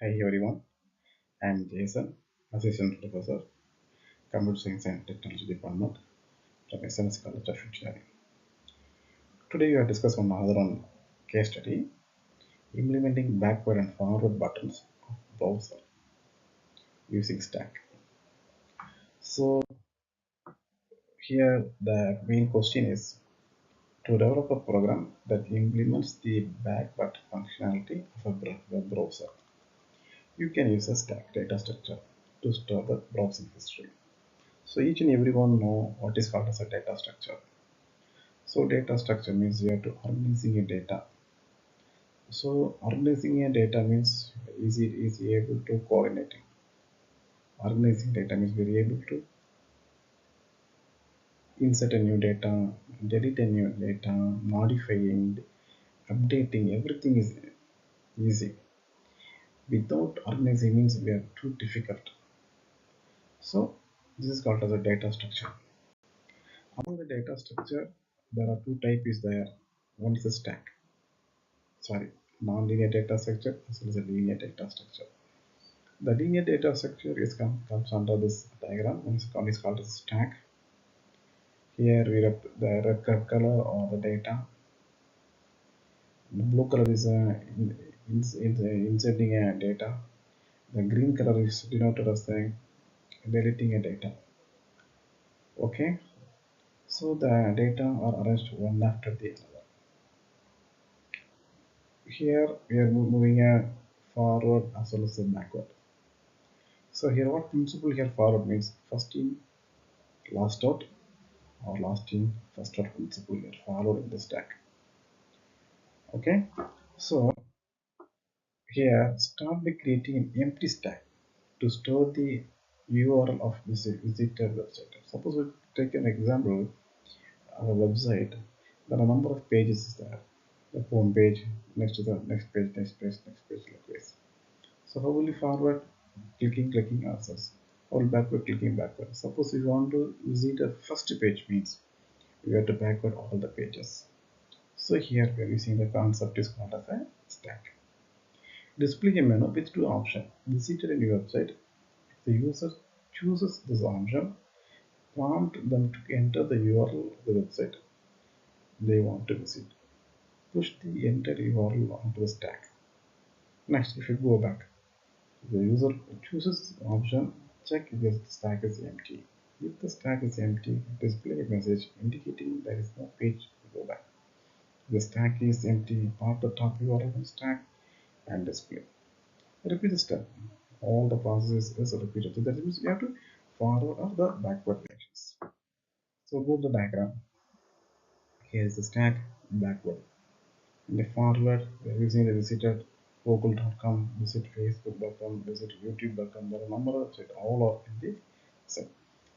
Hi everyone, I am Jason, Assistant Professor, Computer Science and Technology Department from SNS College of Engineering. Today we are discussing another one case study, implementing backward and forward buttons of browser using stack. So here the main question is to develop a program that implements the backward functionality of a web browser. You can use a stack data structure to store the browsing history. So each and everyone know what is called as a data structure. So data structure means you have to organizing a data. So organizing a data means is able to coordinate. Organizing data means we're able to insert a new data, delete a new data, modifying, updating, everything is easy. Without organizing means we are too difficult. So this is called as a data structure. Among the data structure, there are two types is there. One is a stack. Sorry, non-linear data structure as well as a linear data structure. The linear data structure comes under this diagram. One is called as stack. Here we have the red color or the data. The blue color is inserting a data. The green color is denoted as the deleting a data. Okay, so the data are arranged one after the other. Here we are moving a forward as well as a backward. So here what principle here forward means first in last out or last in first out principle here followed in the stack. Okay, so here start by creating an empty stack to store the URL of this visitor website. Suppose we take an example of a website. There are a number of pages there. The home page, next to the next page, next page, next page, like this. So how will you forward? Clicking answers. Or backward clicking backward. Suppose if you want to visit the first page means you have to backward all the pages. So here we are using the concept is called as a stack. Display a menu with two options. Visit a new website. If the user chooses this option, prompt them to enter the URL of the website they want to visit. Push the entered URL onto the stack. Next, if you go back, the user chooses the option, check if the stack is empty. If the stack is empty, display a message indicating there is no page to go back. The stack is empty, pop the top URL of the stack and display. Repeat the step. All the process is repeated. So that means you have to forward or the backward actions. So go to the diagram. Here is the stack backward. In the forward, we are using the visited google.com, visit facebook.com, visit youtube.com. There are a number of sites, all are in the set.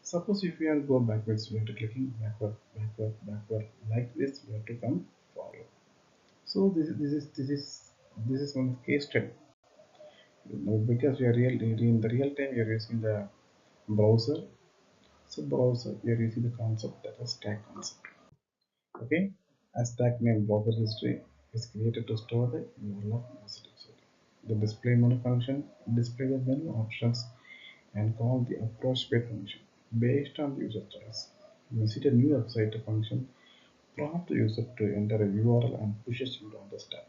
Suppose if we are go backwards, we have to clicking backward. Like this, we have to come forward. So this is one case study. Because we are in the real time, we are using the browser. So browser, we are using the concept that is stack concept. Okay, a stack name browser history is created to store the URL of visitors. The display menu function display the menu options and call the approach page function based on user choice. Visit a new website function prompt the user to enter a URL and pushes it on the stack.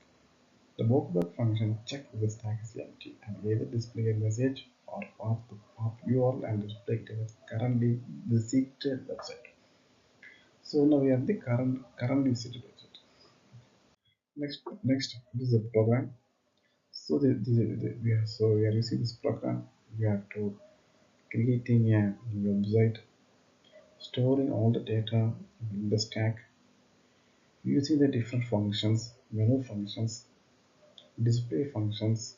The walkback function checks if the stack is empty and either display a message or pop URL and display it as currently visited website. So now we have the current visited website. Next this is a program. So we are using this program. We have to creating a website, storing all the data in the stack, using the different functions, menu functions, display functions.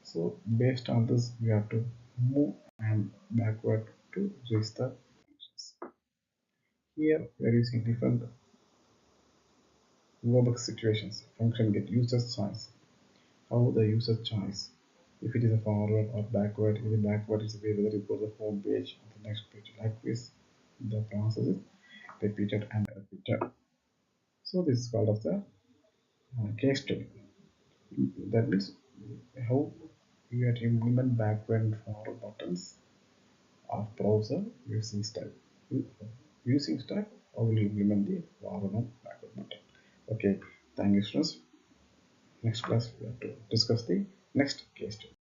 So based on this, we have to move and backward to reach the functions. Here we are using different Robux situations. Function get user choice. How the user choice. If it is a forward or backward, if the backward is whether it goes to the home page or the next page. Like this, the process is repeated and repeated. So this is called as the case study. That means how you have to implement backward and forward buttons of browser using stack. Using stack, how will you implement the forward and backward button? Okay, thank you, students. Next class we have to discuss the next case study.